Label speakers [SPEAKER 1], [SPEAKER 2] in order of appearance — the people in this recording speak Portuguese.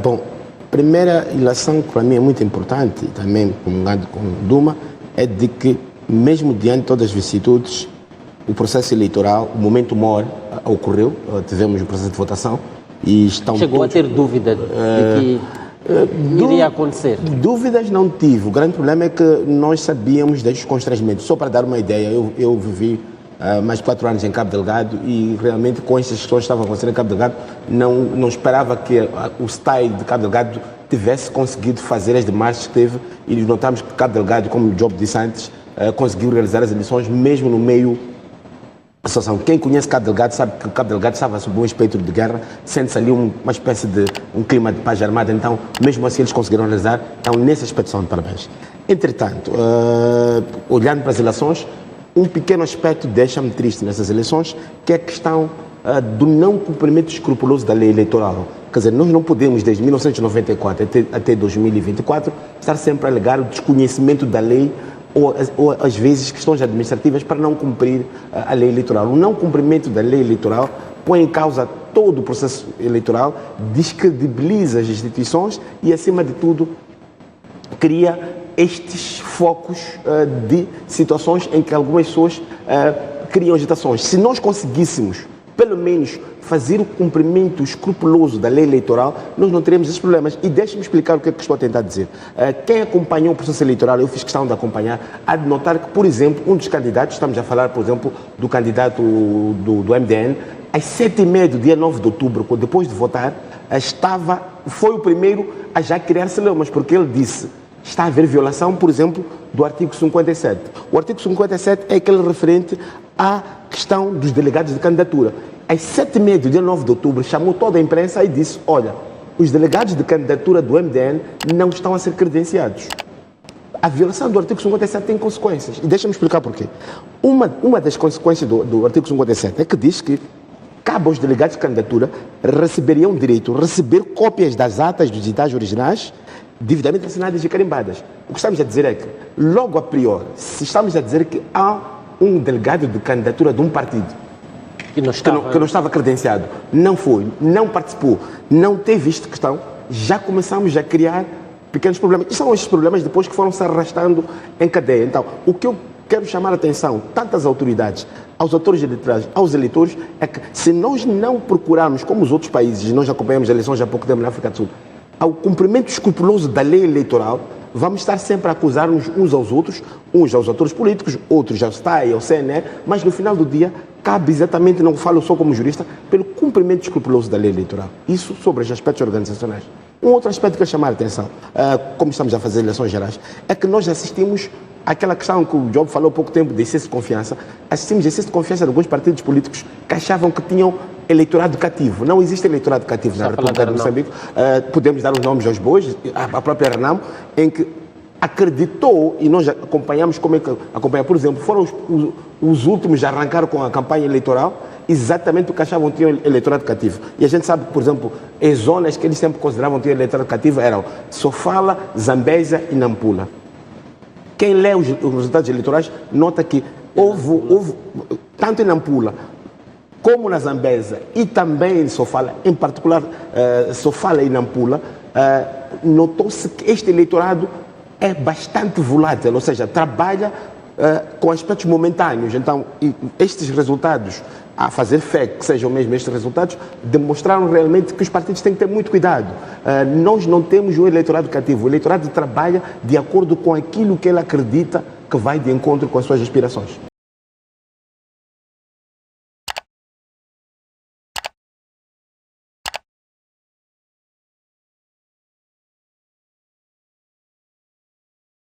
[SPEAKER 1] Bom, a primeira ilação que para mim é muito importante, também comungando com Duma, é de que, mesmo diante de todas as vicissitudes, o processo eleitoral, o momento maior ocorreu, tivemos o processo de votação e estão
[SPEAKER 2] Chegou a ter dúvida de que iria acontecer?
[SPEAKER 1] Dúvidas não tive. O grande problema é que nós sabíamos destes constrangimentos. Só para dar uma ideia, eu vivi mais de 4 anos em Cabo Delgado e realmente com estas questões que estavam acontecendo em Cabo Delgado, não esperava que o STAI de Cabo Delgado tivesse conseguido fazer as demarches que teve, e notamos que Cabo Delgado, como o Job disse antes, conseguiu realizar as eleições mesmo no meio da situação. Quem conhece Cabo Delgado sabe que Cabo Delgado estava sob um espectro de guerra, sente-se ali uma espécie de um clima de paz armada, então mesmo assim eles conseguiram realizar. Então nesse aspecto são de parabéns. Entretanto, olhando para as eleições, um pequeno aspecto deixa-me triste nessas eleições, que é a questão do não cumprimento escrupuloso da lei eleitoral. Quer dizer, nós não podemos, desde 1994 até 2024, estar sempre a alegar o desconhecimento da lei ou às vezes questões administrativas para não cumprir a lei eleitoral. O não cumprimento da lei eleitoral põe em causa todo o processo eleitoral, descredibiliza as instituições e, acima de tudo, cria estes focos de situações em que algumas pessoas criam agitações. Se nós conseguíssemos, pelo menos, fazer o cumprimento escrupuloso da lei eleitoral, nós não teremos esses problemas. E deixe-me explicar o que é que estou a tentar dizer. Quem acompanhou o processo eleitoral, eu fiz questão de acompanhar, há de notar que, por exemplo, um dos candidatos, estamos a falar, por exemplo, do candidato do MDN, às 7h30 do dia 9 de outubro, depois de votar, foi o primeiro a já criar celeumas, porque ele disse: está a haver violação, por exemplo, do artigo 57. O artigo 57 é aquele referente à questão dos delegados de candidatura. Às 7h30 do dia 9 de outubro, chamou toda a imprensa e disse: olha, os delegados de candidatura do MDN não estão a ser credenciados. A violação do artigo 57 tem consequências. E deixa-me explicar porquê. Uma das consequências do artigo 57 é que diz que cabe aos delegados de candidatura receberiam direito a receber cópias das atas dos editais originais devidamente assinadas e carimbadas. O que estamos a dizer é que, logo a priori, se estamos a dizer que há um delegado de candidatura de um partido que não estava credenciado, não foi, não participou, não teve esta questão, já começamos a criar pequenos problemas. E são estes problemas depois que foram se arrastando em cadeia. Então, o que eu quero chamar a atenção, tanto às autoridades, aos autores eleitorais, aos eleitores, é que se nós não procurarmos, como os outros países, nós acompanhamos eleições há pouco tempo na África do Sul, ao cumprimento escrupuloso da lei eleitoral, vamos estar sempre a acusar-nos uns aos outros, uns aos atores políticos, outros ao STAI, ao CNE, mas no final do dia cabe exatamente, não falo só como jurista, pelo cumprimento escrupuloso da lei eleitoral. Isso sobre os aspectos organizacionais. Um outro aspecto que eu quero chamar a atenção, como estamos a fazer eleições gerais, é que nós assistimos àquela questão que o Job falou há pouco tempo de excesso de confiança. Assistimos a excesso de confiança de alguns partidos políticos que achavam que tinham eleitorado cativo. Não existe eleitorado cativo na República de Moçambique. Podemos dar os nomes aos bois, a própria Renamo, em que acreditou, e nós acompanhamos como é que acompanha, por exemplo, foram os últimos a arrancar com a campanha eleitoral, exatamente porque achavam que tinham eleitorado cativo. E a gente sabe que, por exemplo, as zonas que eles sempre consideravam que tinham eleitorado cativo eram Sofala, Zambésia e Nampula. Quem lê os resultados eleitorais nota que houve tanto em Nampula como na Zambésia e também em Sofala, em particular Sofala e Nampula, notou-se que este eleitorado é bastante volátil, ou seja, trabalha com aspectos momentâneos. Então, estes resultados, a fazer fé que sejam mesmo estes resultados, demonstraram realmente que os partidos têm que ter muito cuidado. Nós não temos um eleitorado cativo. O eleitorado trabalha de acordo com aquilo que ele acredita que vai de encontro com as suas aspirações.